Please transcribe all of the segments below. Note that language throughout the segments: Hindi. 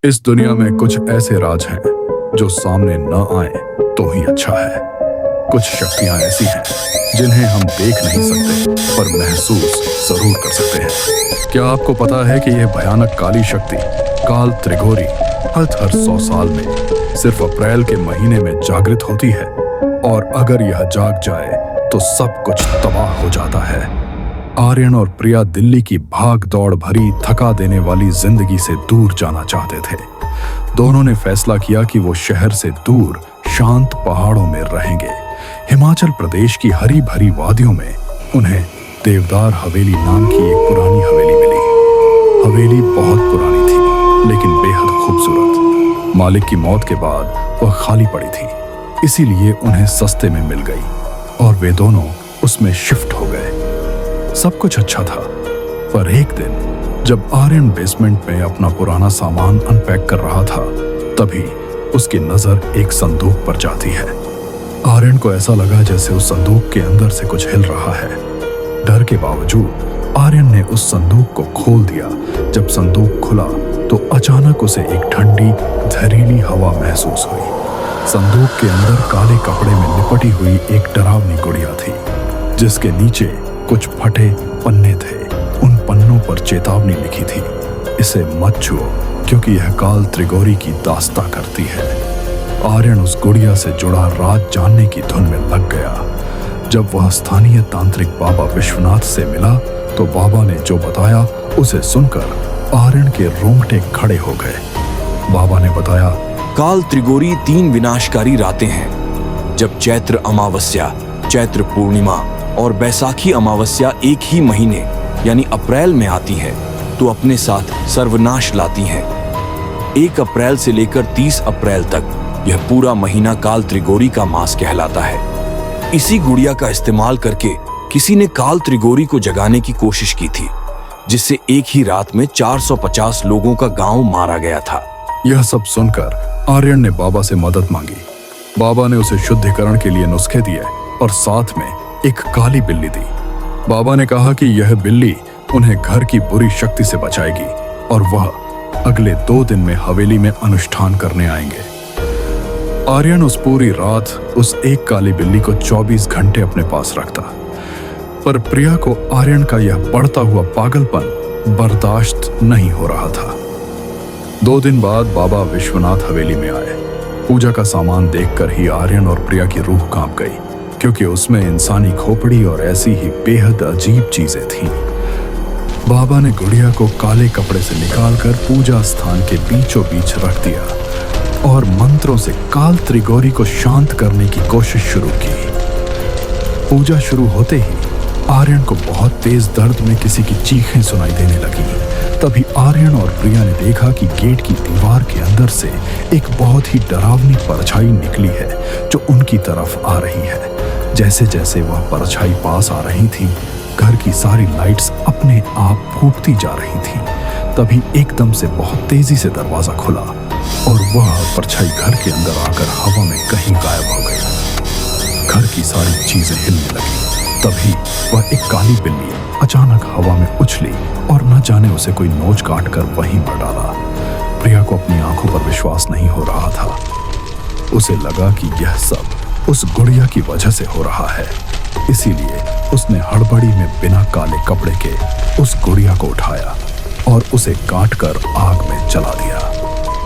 इस दुनिया में कुछ ऐसे राज हैं जो सामने न आए तो ही अच्छा है। कुछ शक्तियां ऐसी हैं जिन्हें हम देख नहीं सकते पर महसूस जरूर कर सकते हैं। क्या आपको पता है कि यह भयानक काली शक्ति काल त्रिगोरी हर 100 साल में सिर्फ अप्रैल के महीने में जागृत होती है, और अगर यह जाग जाए तो सब कुछ तबाह हो जाता है। आर्यन और प्रिया दिल्ली की भाग दौड़ भरी थका देने वाली जिंदगी से दूर जाना चाहते थे। दोनों ने फैसला किया कि वो शहर से दूर शांत पहाड़ों में रहेंगे। हिमाचल प्रदेश की हरी भरी वादियों में उन्हें देवदार हवेली नाम की एक पुरानी हवेली मिली। हवेली बहुत पुरानी थी लेकिन बेहद खूबसूरत। मालिक की मौत के बाद वह खाली पड़ी थी, इसीलिए उन्हें सस्ते में मिल गई और वे दोनों उसमें शिफ्ट हो गए। सब कुछ अच्छा था, पर एक दिन जब आर्यन बेसमेंट में अपना पुराना सामान अनपैक कर रहा था, तभी उसकी नजर एक संदूक पर जाती है। आर्यन को ऐसा लगा जैसे उस संदूक के अंदर से कुछ हिल रहा है। डर के बावजूद आर्यन ने उस संदूक को खोल दिया। जब संदूक खुला तो अचानक उसे एक ठंडी जहरीली हवा महसूस हुई। संदूक के अंदर काले कपड़े में लिपटी हुई एक डरावनी गुड़िया थी, जिसके नीचे कुछ फटे पन्ने थे। उन पन्नों पर चेतावनी लिखी थी, इसे मत छुओ क्योंकि यह काल त्रिगोरी की दास्तां करती है। आर्यन उस गुड़िया से जुड़ा राज जानने की धुन में लग गया। जब वह स्थानीय तांत्रिक बाबा विश्वनाथ से मिला तो बाबा ने जो बताया उसे सुनकर आर्यन के रोंगटे खड़े हो गए। बाबा ने बताया, काल त्रिगोरी 3 विनाशकारी रातें हैं। जब चैत्र अमावस्या, चैत्र पूर्णिमा और बैसाखी अमावस्या एक ही महीने यानी अप्रैल में आती है तो अपने साथ सर्वनाश लाती हैं। 1 अप्रैल से लेकर 30 अप्रैल तक यह पूरा महीना काल त्रिगोरी का मास कहलाता है। इसी गुड़िया का इस्तेमाल करके किसी ने काल त्रिगोरी को जगाने की कोशिश की थी, जिससे एक ही रात में 450 लोगों का गांव मारा गया था। यह सब सुनकर आर्यन ने बाबा से मदद मांगी। बाबा ने उसे शुद्धिकरण के लिए नुस्खे दिए और साथ में एक काली बिल्ली दी। बाबा ने कहा कि यह बिल्ली उन्हें घर की बुरी शक्ति से बचाएगी और वह अगले 2 दिन में हवेली में अनुष्ठान करने आएंगे। आर्यन उस पूरी रात उस एक काली बिल्ली को 24 घंटे अपने पास रखता, पर प्रिया को आर्यन का यह बढ़ता हुआ पागलपन बर्दाश्त नहीं हो रहा था। 2 दिन बाद बाबा विश्वनाथ हवेली में आए। पूजा का सामान देखकर ही आर्यन और प्रिया की रूह कांप गई, क्योंकि उसमें इंसानी खोपड़ी और ऐसी ही बेहद अजीब चीजें थीं। बाबा ने गुड़िया को काले कपड़े से निकालकर पूजा स्थान के बीचों बीच रख दिया और मंत्रों से काल त्रिगोरी को शांत करने की कोशिश शुरू की। पूजा शुरू होते ही आर्यन को बहुत तेज दर्द में किसी की चीखें सुनाई देने लगी। तभी आर्यन और प्रिया ने देखा कि गेट की दीवार के अंदर से एक बहुत ही डरावनी परछाई निकली है जो उनकी तरफ आ रही है। जैसे जैसे वह परछाई पास आ रही थी, घर की सारी लाइट्स अपने आप फूटती जा रही थीं। तभी एकदम से बहुत तेजी से दरवाजा खुला और वह परछाई घर के अंदर आकर हवा में कहीं गायब हो गई। घर की सारी चीजें हिलने लगी। तभी वह एक काली बिल्ली अचानक हवा में उछली और न जाने उसे कोई नोच काट कर वहीं मर डाला। प्रिया को अपनी आंखों पर विश्वास नहीं हो रहा था। उसे लगा कि यह सब उस गुड़िया की वजह से हो रहा है, इसीलिए उसने हड़बड़ी में बिना काले कपड़े के उस गुड़िया को उठाया और उसे काटकर आग में जला दिया।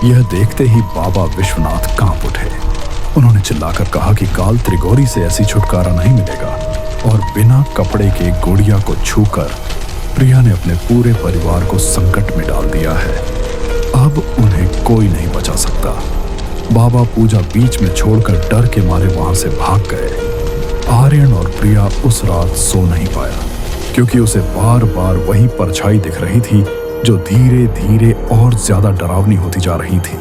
यह देखते ही बाबा विश्वनाथ कांप उठे। उन्होंने चिल्लाकर कहा कि काल त्रिगोरी से ऐसी छुटकारा नहीं मिलेगा, और बिना कपड़े के गुड़िया को छूकर प्रिया ने अपने पूरे परिवार को संकट में डाल दिया है। अब उन्हें कोई नहीं बचा सकता। बाबा पूजा बीच में छोड़कर डर के मारे वहां से भाग गए। आर्यन और प्रिया उस रात सो नहीं पाया, क्योंकि उसे बार बार वही परछाई दिख रही थी जो धीरे धीरे और ज्यादा डरावनी होती जा रही थी।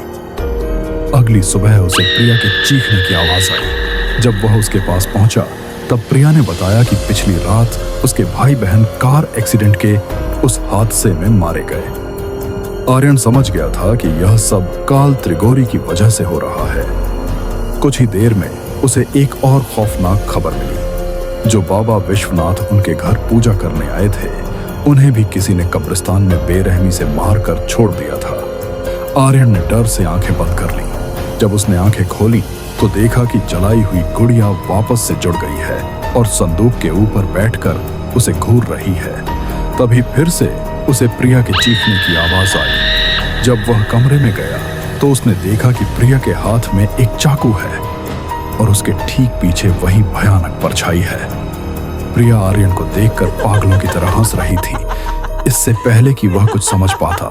अगली सुबह उसे प्रिया के चीखने की आवाज आई। जब वह उसके पास पहुंचा तब प्रिया ने बताया कि पिछली रात उसके भाई बहन कार एक्सीडेंट के उस हादसे में मारे गए। आर्यन समझ गया था कि यह सब काल त्रिगोरी की वजह से हो रहा है। कुछ ही देर में उसे एक और खौफनाक खबर मिली। जो बाबा विश्वनाथ उनके घर पूजा करने आए थे, उन्हें भी किसी ने कब्रिस्तान में बेरहमी से मारकर छोड़ दिया था। आर्यन ने डर से आंखें बंद कर ली। जब उसने आंखें खोली तो देखा कि जलाई हुई गुड़िया वापस से जुड़ गई है और संदूक के ऊपर बैठकर उसे घूर रही है। तभी फिर से उसे प्रिया के चीखने की आवाज आई। जब वह कमरे में गया तो उसने देखा कि प्रिया के हाथ में एक चाकू है और उसके ठीक पीछे वही भयानक परछाई है। प्रिया आर्यन को देखकर पागलों की तरह हंस रही थी। इससे पहले कि वह कुछ समझ पाता,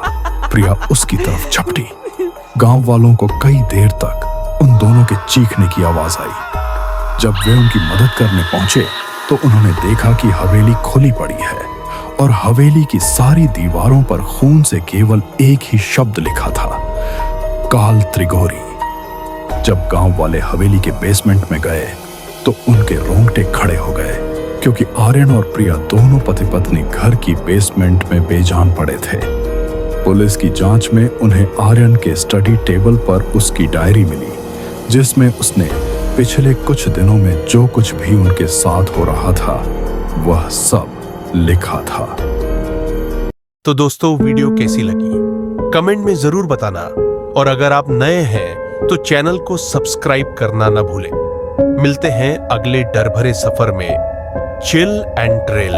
प्रिया उसकी तरफ झपटी। गांव वालों को कई देर तक उन दोनों के चीखने की आवाज आई। जब वे उनकी मदद करने पहुंचे तो उन्होंने देखा कि हवेली खुली पड़ी है और हवेली की सारी दीवारों पर खून से केवल एक ही शब्द लिखा था, काल त्रिगोरी। जब गांव वाले हवेली के बेसमेंट में गए तो उनके रोंगटे खड़े हो गए, क्योंकि आर्यन और प्रिया दोनों पति पत्नी घर की बेसमेंट में बेजान पड़े थे। पुलिस की जांच में उन्हें आर्यन के स्टडी टेबल पर उसकी डायरी मिली, जिसमें उसने पिछले कुछ दिनों में जो कुछ भी उनके साथ हो रहा था वह सब लिखा था। तो दोस्तों, वीडियो कैसी लगी कमेंट में जरूर बताना, और अगर आप नए हैं तो चैनल को सब्सक्राइब करना ना भूलें। मिलते हैं अगले डर भरे सफर में। Chill and ट्रिल।